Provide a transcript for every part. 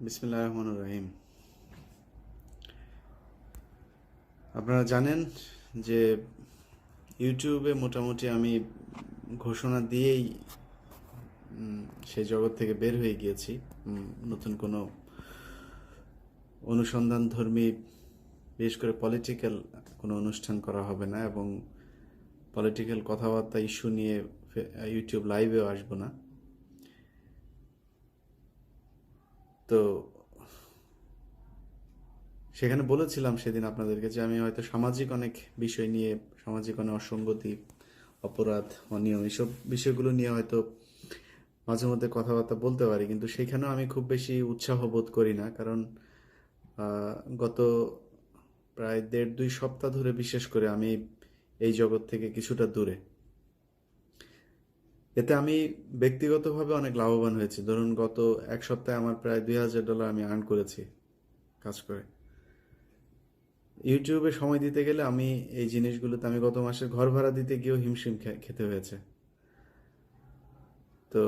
বিসমিল্লাহির রহমানির রহিম। আপনারা জানেন যে ইউটিউবে মোটামুটি আমি ঘোষণা দিয়েই সেই জগৎ থেকে বের হয়ে গিয়েছি। নতুন কোনো অনুসন্ধানধর্মী, বিশেষ করে পলিটিক্যাল কোনো অনুষ্ঠান করা হবে না, এবং পলিটিক্যাল কথাবার্তা ইস্যু নিয়ে ইউটিউব লাইভেও আসবো না। তো সেখানে বলেছিলাম সেদিন আপনাদেরকে যে আমি হয়তো সামাজিক অনেক বিষয় নিয়ে, সামাজিক অনেক অসঙ্গতি, অপরাধ, অনিয়ম, এইসব বিষয়গুলো নিয়ে হয়তো মাঝে মধ্যে কথাবার্তা বলতে পারি, কিন্তু সেখানেও আমি খুব বেশি উৎসাহ বোধ করি না। কারণ গত প্রায় 1.5-2 সপ্তাহ ধরে বিশেষ করে আমি এই জগৎ থেকে কিছুটা দূরে। এতে আমি ব্যক্তিগতভাবে অনেক লাভবান হয়েছি। ধরুন, গত 1 সপ্তাহে আমার প্রায় $2000 আমি আর্ন করেছি কাজ করে। ইউটিউবে সময় দিতে গেলে আমি এই জিনিসগুলোতে, আমি গত মাসের ঘর ভাড়া দিতে গিয়েও হিমশিম খেতে হয়েছে। তো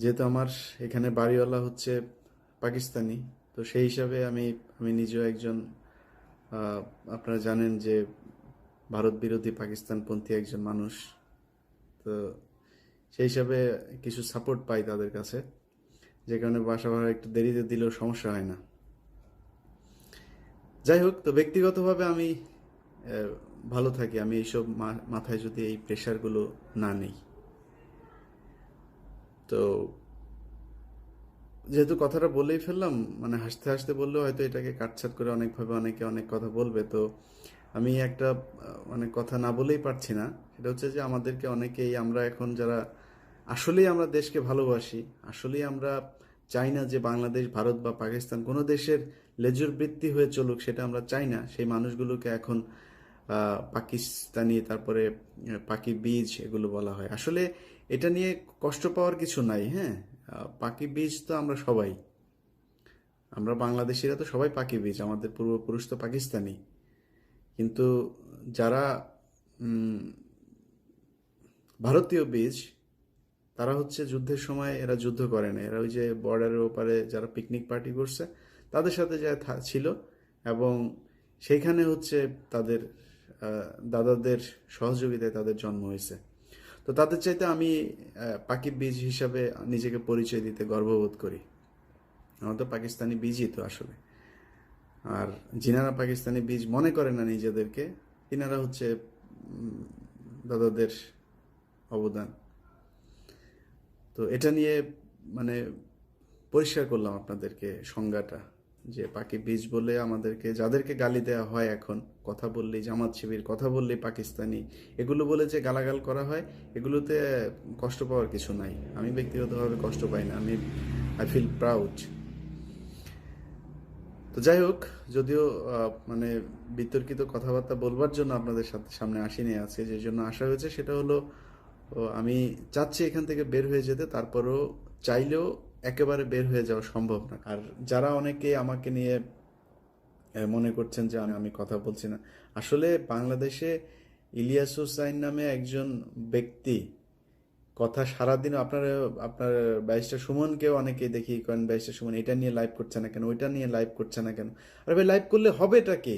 যেহেতু আমার এখানে বাড়িওয়ালা হচ্ছে পাকিস্তানি, তো সেই হিসাবে আমি আমি নিজেও একজন, আপনারা জানেন যে ভারত বিরোধী, পাকিস্তানপন্থী একজন মানুষ। তো সেই হিসাবে কিছু সাপোর্ট পাই তাদের কাছে, যে কারণে বাসা ভাড়া একটু দেরিতে দিলেও সমস্যা হয় না। যাই হোক, তো ব্যক্তিগতভাবে আমি ভালো থাকি। আমি এইসব মাথায় যদি এই প্রেশারগুলো না নেই। তো যেহেতু কথাটা বলেই ফেললাম, মানে হাসতে হাসতে বললেও হয়তো এটাকে কাটছাট করে অনেকভাবে অনেকে অনেক কথা বলবে। তো আমি একটা মানে কথা না বলেই পারছি না। সেটা হচ্ছে যে আমাদেরকে অনেকেই, আমরা এখন যারা আসলেই আমরা দেশকে ভালোবাসি, আসলেই আমরা চাই না যে বাংলাদেশ, ভারত বা পাকিস্তান কোনো দেশের লেজুর বৃত্তি হয়ে চলুক, সেটা আমরা চাই না। সেই মানুষগুলোকে এখন পাকিস্তানি, তারপরে পাকি বীজ, এগুলো বলা হয়। আসলে এটা নিয়ে কষ্ট পাওয়ার কিছু নাই। হ্যাঁ, পাকি বীজ তো আমরা সবাই, আমরা বাংলাদেশিরা তো সবাই পাকি বীজ, আমাদের পূর্বপুরুষ তো পাকিস্তানি। কিন্তু যারা ভারতীয় বীজ, তারা হচ্ছে যুদ্ধের সময় এরা যুদ্ধ করে না, এরা ওই যে বর্ডারের ওপারে যারা পিকনিক পার্টি করছে তাদের সাথে যা ছিল, এবং সেইখানে হচ্ছে তাদের দাদাদের সহযোগিতায় তাদের জন্ম হয়েছে। তো তাদের চাইতে আমি পাকি বীজ হিসাবে নিজেকে পরিচয় দিতে গর্ববোধ করি। আমার তো পাকিস্তানি বীজই তো আসলে। আর যিনারা পাকিস্তানি বীজ মনে করে না নিজেদেরকে, তিনারা হচ্ছে দাদাদের অবদান। তো এটা নিয়ে মানে পরিষ্কার করলাম আপনাদেরকে সংজ্ঞাটা, যে পাকি বীজ বলে আমাদেরকে, যাদেরকে গালি দেওয়া হয় এখন, কথা বললেই জামাত শিবির, কথা বললেই পাকিস্তানি, এগুলো বলে যে গালাগাল করা হয়, এগুলোতে কষ্ট পাওয়ার কিছু নাই। আমি ব্যক্তিগতভাবে কষ্ট পাই না। I feel proud. তো যাই হোক, যদিও মানে বিতর্কিত কথাবার্তা বলবার জন্য আপনাদের সামনে আসিনি আজকে, যে জন্য আসা হয়েছে সেটা হলো, আমি চাচ্ছি এখান থেকে বের হয়ে যেতে, তারপরও চাইলেও একেবারে বের হয়ে যাওয়া সম্ভব না। আর যারা অনেকে আমাকে নিয়ে মনে করছেন যে আমি কথা বলছি না, আসলে বাংলাদেশে ইলিয়াস হুসাইন নামে একজন ব্যক্তি কথা সারাদিন, আপনার ব্যারিস্টার সুমনকেও অনেকেই দেখি করেন, ব্যারিস্টার সুমন এটা নিয়ে লাইভ করছে না কেন, ওইটা নিয়ে লাইভ করছে না কেন। আরে ভাই, লাইভ করলে হবেটা কি?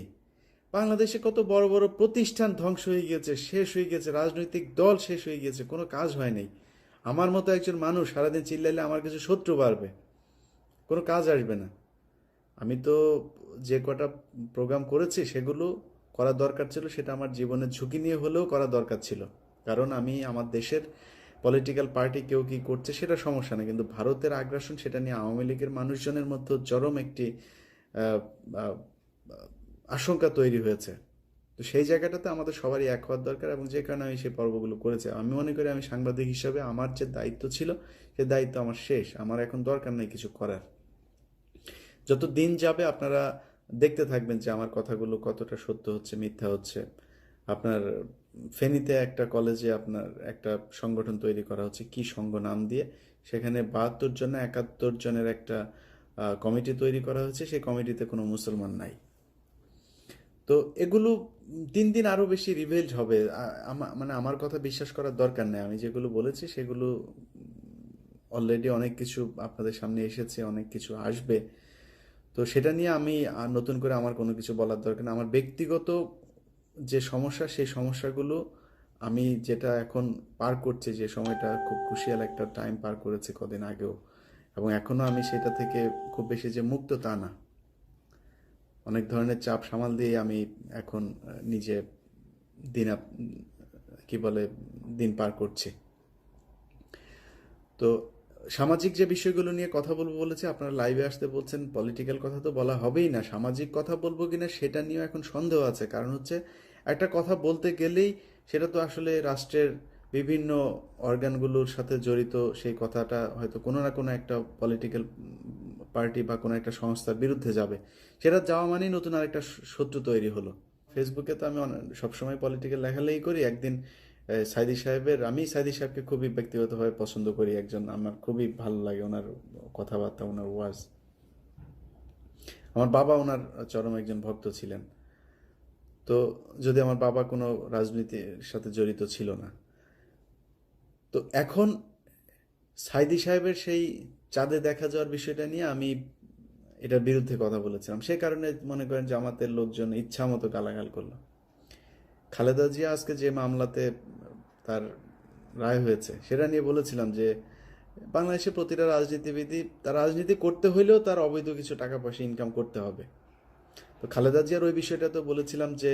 বাংলাদেশে কত বড় বড় প্রতিষ্ঠান ধ্বংস হয়ে গেছে, শেষ হয়ে গেছে, রাজনৈতিক দল শেষ হয়ে গেছে, কোনো কাজ হয় নাই। আমার মতো একজন মানুষ সারাদিন চিল্লাইলে আমার কিছু শত্রু বাড়বে, কোনো কাজ আসবে না। আমি তো যে কটা প্রোগ্রাম করেছি সেগুলো করা দরকার ছিল, সেটা আমার জীবনের ঝুঁকি নিয়ে হলেও করা দরকার ছিল। কারণ আমি আমার দেশের পলিটিক্যাল পার্টি কেউ কি করছে সেটা সমস্যা না, কিন্তু ভারতের আগ্রাসন, সেটা নিয়ে আওয়ামী লীগের মানুষজনের মধ্যে চরম একটি আহ, আহ, আশঙ্কা তৈরি হয়েছে। তো সেই জায়গাটাতে আমাদের সবারই এক হওয়ার দরকার, এবং যে কারণে আমি সেই পর্বগুলো করেছি। আমি মনে করি আমি সাংবাদিক হিসাবে আমার যে দায়িত্ব ছিল, সে দায়িত্ব আমার শেষ। আমার এখন দরকার নেই কিছু করার। যত দিন যাবে আপনারা দেখতে থাকবেন যে আমার কথাগুলো কতটা সত্য হচ্ছে, মিথ্যা হচ্ছে। আপনার ফেনীতে একটা কলেজে আপনার একটা সংগঠন তৈরি করা হচ্ছে, কি সংঘ নাম দিয়ে, সেখানে 72 জন না 71 জনের একটা কমিটি তৈরি করা হচ্ছে। সেই কমিটিতে কোনো মুসলমান নাই। তো এগুলো দিন দিন আরো বেশি রিভেলড হবে। মানে আমার কথা বিশ্বাস করার দরকার নেই। আমি যেগুলো বলেছি সেগুলো অলরেডি অনেক কিছু আপনাদের সামনে এসেছে, অনেক কিছু আসবে। তো সেটা নিয়ে আমি আর নতুন করে আমার কোনো কিছু বলার দরকার নেই। আমার ব্যক্তিগত যে সমস্যা, সেই সমস্যাগুলো আমি যেটা এখন পার করছি, যে সময়টা খুব ক্রুশিয়াল একটা টাইম পার করেছি কদিন আগেও, এবং এখনও আমি সেটা থেকে খুব বেশি যে মুক্ত তা না। অনেক ধরনের চাপ সামাল দিয়ে আমি এখন নিজে দিন কি বলে দিন পার করছি। তো সামাজিক যে বিষয়গুলো নিয়ে কথা বলবো বলেছে, আপনারা লাইভে আসতে বলছেন, পলিটিক্যাল কথা তো বলা হবেই না, সামাজিক কথা বলবো কিনা সেটা নিয়েও এখন সন্দেহ আছে। কারণ হচ্ছে একটা কথা বলতে গেলেই সেটা তো আসলে রাষ্ট্রের বিভিন্ন অর্গানগুলোর সাথে জড়িত, সেই কথাটা হয়তো কোনো না কোনো একটা পলিটিক্যাল পার্টি বা কোনো একটা সংস্থার বিরুদ্ধে যাবে। সেটা যাওয়া মানেই নতুন আরেকটা শত্রু তৈরি হলো। ফেসবুকে তো আমি সবসময় পলিটিক্যাল লেখালেখি করি। একদিন আমি সাইদি সাহেবকে খুবই ব্যক্তিগতভাবে পছন্দ করি, একজন আমার খুবই ভালো লাগে ওনার কথাবার্তা, ওনার ওয়াজ। আমার বাবা ওনার চরম একজন ভক্ত ছিলেন। তো যদি আমার বাবা কোনো রাজনীতির সাথে জড়িত ছিল না, তো এখন সাইদি সাহেবের সেই চাঁদে দেখা যাওয়ার বিষয়টা নিয়ে আমি এটার বিরুদ্ধে কথা বলেছিলাম। সে কারণে মনে করেন জামাতের লোকজন ইচ্ছা মতো গালাগাল করলো। খালেদা জিয়া আজকে যে মামলাতে তার রায় হয়েছে সেটা নিয়ে বলেছিলাম যে বাংলাদেশে প্রতিটা রাজনীতিবিদই তার রাজনীতি করতে হইলেও তার অবৈধ কিছু টাকা পয়সা ইনকাম করতে হবে। তো খালেদা জিয়ার ওই বিষয়টা তো বলেছিলাম যে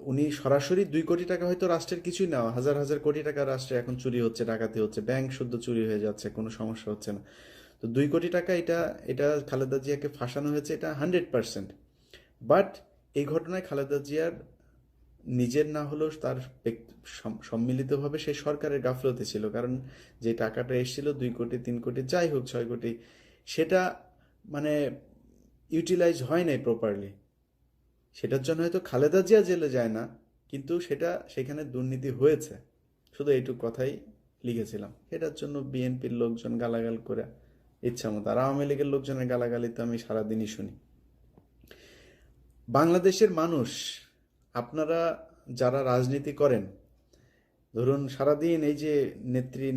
উনি সরাসরি 2 কোটি টাকা, হয়তো রাষ্ট্রের কিছুই না, হাজার হাজার কোটি টাকা রাষ্ট্রে এখন চুরি হচ্ছে, ডাকাতি হচ্ছে, ব্যাংক শুদ্ধ চুরি হয়ে যাচ্ছে, কোনো সমস্যা হচ্ছে না। তো 2 কোটি টাকা এটা এটা খালেদা জিয়াকে ফাঁসানো হয়েছে, এটা 100%। বাট এই ঘটনায় খালেদা জিয়ার নিজের না হলেও তার সম্মিলিতভাবে সেই সরকারের গাফলতি ছিল। কারণ যে টাকাটা এসেছিল 2 কোটি 3 কোটি যাই হোক 6 কোটি, সেটা মানে ইউটিলাইজ হয় নাই প্রপারলি। সেটার জন্য হয়তো খালেদা জিয়া জেলে যায় না, কিন্তু সেখানে দুর্নীতি হয়েছে, শুধু এইটুকু কথাই লিখেছিলাম। এটার জন্য বিএনপির লোকজন গালাগাল করে ইচ্ছা মতো, আর আওয়ামী লীগের লোকজনের গালাগালি তো আমি সারাদিনই শুনি। বাংলাদেশের মানুষ, আপনারা যারা রাজনীতি করেন, ধরুন সারাদিন এই যে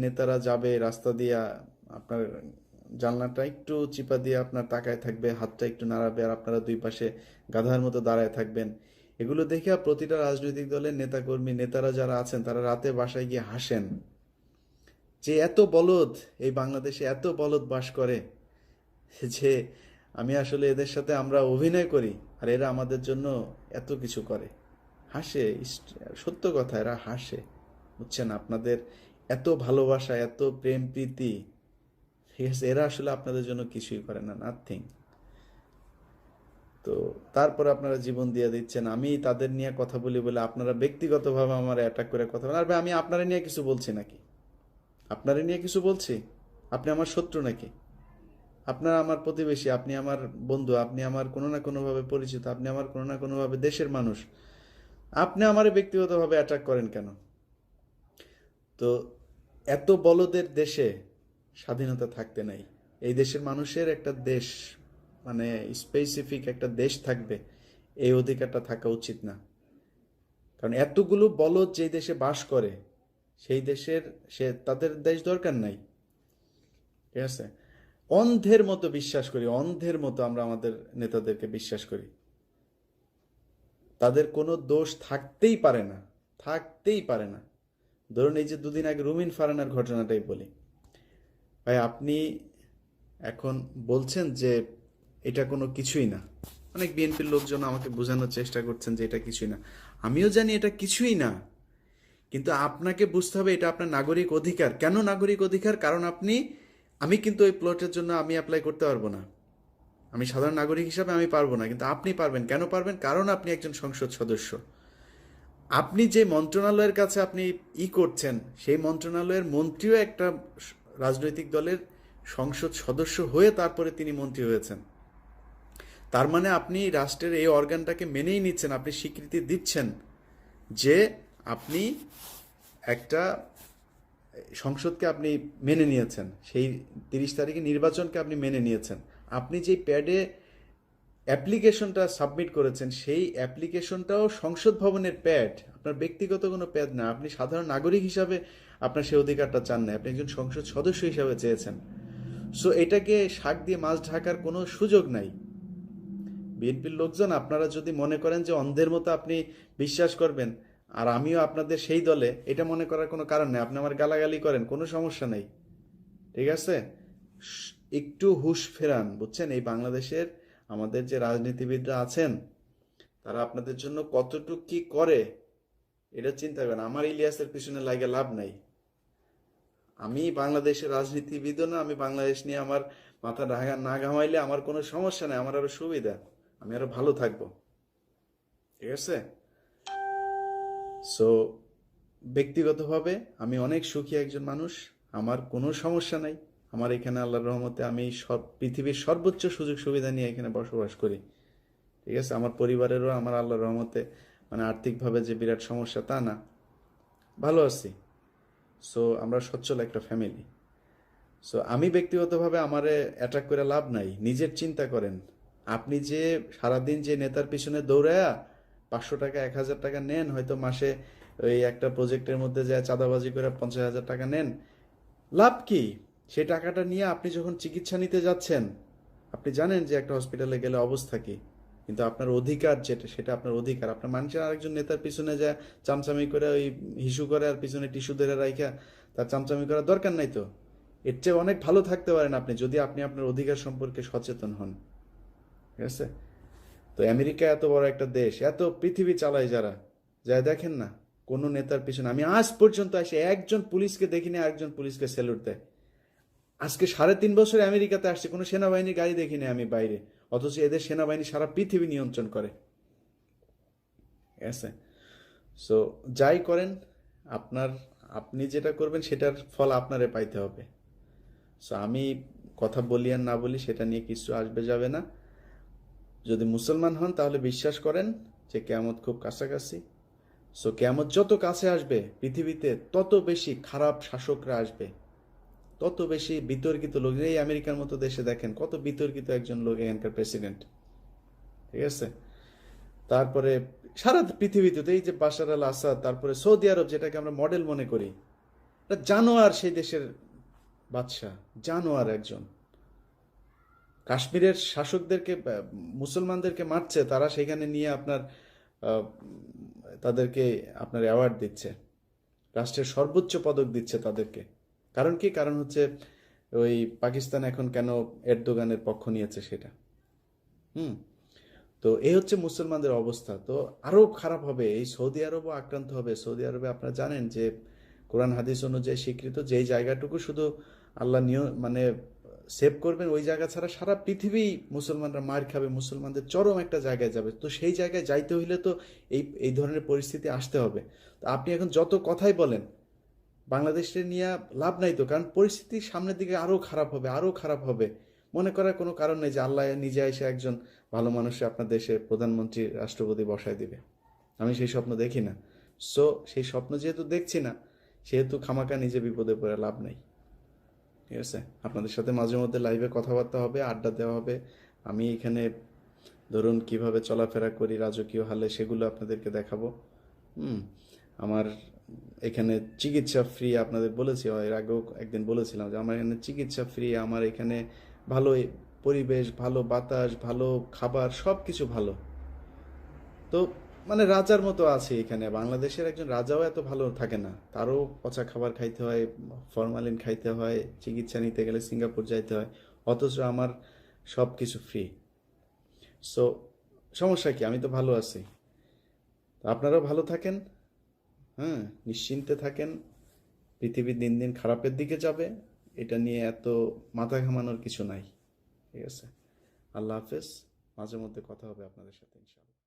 নেতারা যাবে রাস্তা দিয়া, আপনার জানলাটা একটু চিপা দিয়ে আপনার তাকায় থাকবে, হাতটা একটু নাড়াবে, আর আপনারা দুই পাশে গাধার মতো দাঁড়ায় থাকবেন। এগুলো দেখে প্রতিটা রাজনৈতিক দলের নেতারা যারা আছেন তারা রাতে বাসায় গিয়ে হাসেন যে এত বলদ, এই বাংলাদেশে এত বলদ বাস করে যে আমি আসলে এদের সাথে আমরা অভিনয় করি আর এরা আমাদের জন্য এত কিছু করে। হাসে, সত্য কথা, এরা হাসে, বুঝছেন? আপনাদের এত ভালোবাসা, এত প্রেম প্রীতি, ঠিক আছে, এরা আসলে আপনাদের জন্য কিছুই করে না, নাথিং। তো তারপরে আপনারা জীবন দিয়ে দিচ্ছেন। আমি তাদের নিয়ে কথা বলি বলে আপনারা ব্যক্তিগতভাবে আমার অ্যাটাক করে কথা বলেন। আর ভাই, আমি আপনারা নিয়ে কিছু বলছি নাকি? আপনারা নিয়ে কিছু বলছি? আপনি আমার শত্রু নাকি? আপনারা আমার প্রতিবেশী, আপনি আমার বন্ধু, আপনি আমার কোনো না কোনোভাবে পরিচিত, আপনি আমার কোনো না কোনোভাবে দেশের মানুষ। আপনি আমার ব্যক্তিগতভাবে অ্যাটাক করেন কেন? তো এত বলদের দেশে স্বাধীনতা থাকতে নাই। এই দেশের মানুষের একটা দেশ, মানে স্পেসিফিক একটা দেশ থাকবে, এই অধিকারটা থাকা উচিত না। কারণ এতগুলো বলদ যে দেশে বাস করে, সেই দেশের তাদের দেশ দরকার নাই, ঠিক আছে? অন্ধের মতো বিশ্বাস করি, অন্ধের মতো আমরা আমাদের নেতাদেরকে বিশ্বাস করি। তাদের কোনো দোষ থাকতেই পারে না, থাকতেই পারে না। ধরুন এই যে দুদিন আগে রুমিন ফারহানার ঘটনাটাই বলি। ভাই, আপনি এখন বলছেন যে এটা কোনো কিছুই না। অনেক বিএনপির লোকজন আমাকে বোঝানোর চেষ্টা করছেন যে এটা কিছুই না। আমিও জানি এটা কিছুই না, কিন্তু আপনাকে বুঝতে হবে এটা আপনার নাগরিক অধিকার। কেন নাগরিক অধিকার? কারণ আমি কিন্তু ওই প্লটের জন্য আমি অ্যাপ্লাই করতে পারবো না। আমি সাধারণ নাগরিক হিসাবে আমি পারবো না, কিন্তু আপনি পারবেন। কেন পারবেন? কারণ আপনি একজন সংসদ সদস্য। আপনি যে মন্ত্রণালয়ের কাছে আপনি করছেন, সেই মন্ত্রণালয়ের মন্ত্রীও একটা রাজনৈতিক দলের সংসদ সদস্য হয়ে তারপরে তিনি মন্ত্রী হয়েছেন। তার মানে আপনি রাষ্ট্রের এই অর্গানটাকে মেনেই নিচ্ছেন, আপনি স্বীকৃতি দিচ্ছেন যে আপনি একটা সংসদকে আপনি মেনে নিয়েছেন, সেই 30 তারিখে নির্বাচনকে আপনি মেনে নিয়েছেন। আপনি যেই প্যাডে অ্যাপ্লিকেশনটা সাবমিট করেছেন, সেই অ্যাপ্লিকেশনটাও সংসদ ভবনের প্যাড, আপনার ব্যক্তিগত কোনো প্যাড না। আপনি সাধারণ নাগরিক হিসাবে আপনার সেই অধিকারটা চান না, আপনি একজন সংসদ সদস্য হিসাবে চেয়েছেন। সো এটাকে শাক দিয়ে মাছ ঢাকার কোনো সুযোগ নাই। বিএনপির লোকজন আপনারা যদি মনে করেন যে অন্ধের মতো আপনি বিশ্বাস করবেন আর আমিও আপনাদের সেই দলে, এটা মনে করার কোনো কারণ নেই। আপনি আমার গালাগালি করেন, কোনো সমস্যা নেই, ঠিক আছে? একটু হুঁশ ফেরান, বুঝছেন? এই বাংলাদেশের আমাদের যে রাজনীতিবিদরা আছেন তারা আপনাদের জন্য কতটুকু কি করে এটা চিন্তা করেন। আমার ইলিয়াসের পিছনে লাগে লাভ নাই। আমি বাংলাদেশের রাজনীতিবিদও না, আমি বাংলাদেশ নিয়ে আমার মাথা না ঘামাইলে আমার কোনো সমস্যা নেই, আমার আরো সুবিধা, আমি আরো ভালো থাকবো, ঠিক আছে? সো ব্যক্তিগতভাবে আমি অনেক সুখী একজন মানুষ, আমার কোনো সমস্যা নাই। আমার এখানে আল্লাহর রহমতে আমি সব পৃথিবীর সর্বোচ্চ সুযোগ সুবিধা নিয়ে এখানে বসবাস করি, ঠিক আছে? আমার পরিবারেরও আমার আল্লাহর রহমতে মানে আর্থিকভাবে যে বিরাট সমস্যা তা না, ভালো আছি। সো আমরা সচ্ছল একটা ফ্যামিলি। সো আমি ব্যক্তিগতভাবে আমারে অ্যাটাক করে লাভ নাই, নিজের চিন্তা করেন। আপনি যে সারাদিন যে নেতার পিছনে দৌড়ায়া 500 টাকা 1000 টাকা নেন, হয়তো মাসে ওই একটা প্রজেক্টের মধ্যে যায় চাঁদাবাজি করে 50,000 টাকা নেন, লাভ কি? সেই টাকাটা নিয়ে আপনি যখন চিকিৎসা নিতে যাচ্ছেন, আপনি জানেন যে একটা হসপিটালে গেলে অবস্থা কি, কিন্তু আপনার অধিকার যেটা, সেটা আপনার অধিকার। আপনার মানুষের আরেকজন নেতার পিছনে যায় চামচামি করে ওই হিসু করে আর পিছনে টিস্যু ধরে রাইখা তার চামচামি করার দরকার নাই তো। এর চেয়ে অনেক ভালো থাকতে পারেন আপনি যদি আপনি আপনার অধিকার সম্পর্কে সচেতন হন, ঠিক আছে? তো আমেরিকা এত বড় একটা দেশ, এত পৃথিবী চালায় যারা, যায় দেখেন না কোনো নেতার পিছনে। আমি আজ পর্যন্ত এসে একজন পুলিশকে দেখিনি একজন পুলিশকে স্যালুট দেয়। আজকে 3.5 বছরে আমেরিকাতে আসছে, কোনো সেনাবাহিনীর গাড়ি দেখিনি আমি বাইরে, অথচ এদের সেনাবাহিনী সারা পৃথিবী নিয়ন্ত্রণ করে, ঠিক আছে? সো যাই করেন আপনার, আপনি যেটা করবেন সেটার ফল আপনারে পাইতে হবে। সো আমি কথা বলি আর না বলি সেটা নিয়ে কিছু আসবে যাবে না। যদি মুসলমান হন তাহলে বিশ্বাস করেন যে কিয়ামত খুব কাছাকাছি। সো কিয়ামত যত কাছে আসবে পৃথিবীতে তত বেশি খারাপ শাসকরা আসবে, তত বেশি বিতর্কিত লোক। এই আমেরিকার মতো দেশে দেখেন কত বিতর্কিত একজন লোক এখানকার প্রেসিডেন্ট, ঠিক আছে? তারপরে সারা পৃথিবীতে তো এই যে বাশার আল আসাদ, তারপরে সৌদি আরব যেটাকে আমরা মডেল মনে করি, জানোয়ার সেই দেশের বাদশাহ, জানোয়ার একজন। কাশ্মীরের শাসকদেরকে মুসলমানদেরকে মারছে, তারা সেখানে নিয়ে আপনার তাদেরকে আপনার অ্যাওয়ার্ড দিচ্ছে, রাষ্ট্রের সর্বোচ্চ পদক দিচ্ছে তাদেরকে। কারণ কি? কারণ হচ্ছে ওই পাকিস্তান এখন কেন এরদোগানের পক্ষ নিয়েছে সেটা। হুম। তো এই হচ্ছে মুসলমানদের অবস্থা। তো আরো খারাপ হবে, এই সৌদি আরবও আক্রান্ত হবে। সৌদি আরবে আপনারা জানেন যে কোরআন হাদিস অনুযায়ী স্বীকৃত যেই জায়গাটুকু শুধু আল্লাহ মানে সেভ করবেন, ওই জায়গা ছাড়া সারা পৃথিবী মুসলমানরা মার খাবে, মুসলমানদের চরম একটা জায়গায় যাবে। তো সেই জায়গায় যাইতে হইলে তো এই এই ধরনের পরিস্থিতি আসতে হবে। তো আপনি এখন যত কথাই বলেন বাংলাদেশে নিয়ে লাভ নাই তো, কারণ পরিস্থিতি সামনের দিকে আরো খারাপ হবে, আরো খারাপ হবে। মনে করার কোনো কারণ নেই যে আল্লাহ নিজে এসে একজন ভালো মানুষে আপনার দেশে প্রধানমন্ত্রী রাষ্ট্রপতি বসায় দিবে। আমি সেই স্বপ্ন দেখি না। সো সেই স্বপ্ন যেহেতু দেখছি না, সেহেতু খামাকা নিজে বিপদে পড়ে লাভ নাই, ঠিক আছে? আপনাদের সাথে মাঝে মধ্যে লাইভে কথাবার্তা হবে, আড্ডা দেওয়া হবে। আমি এখানে ধরুন কিভাবে চলাফেরা করি রাজকীয় হালে, সেগুলো আপনাদেরকে দেখাবো। আমার এখানে চিকিৎসা ফ্রি, আপনাদের বলেছি এর আগেও একদিন বলেছিলাম যে আমার এখানে চিকিৎসা ফ্রি, আমার এখানে ভালো পরিবেশ, ভালো বাতাস, ভালো খাবার, সব কিছু ভালো। তো মানে রাজার মতো আছে এখানে। বাংলাদেশের একজন রাজাও এত ভালো থাকে না, তারও পচা খাবার খাইতে হয়, ফরমালিন খাইতে হয়, চিকিৎসা নিতে গেলে সিঙ্গাপুর যাইতে হয়, অথচ আমার সব কিছু ফ্রি। সো সমস্যা কি? আমি তো ভালো আছি। তো আপনারাও ভালো থাকেন, হ্যাঁ, নিশ্চিন্তে থাকেন। পৃথিবী দিন দিন খারাপের দিকে যাবে, এটা নিয়ে এত মাথা ঘামানোর কিছু নাই, ঠিক আছে? আল্লাহ হাফেজ। মাঝে মধ্যে কথা হবে আপনাদের সাথে ইনশাআল্লাহ।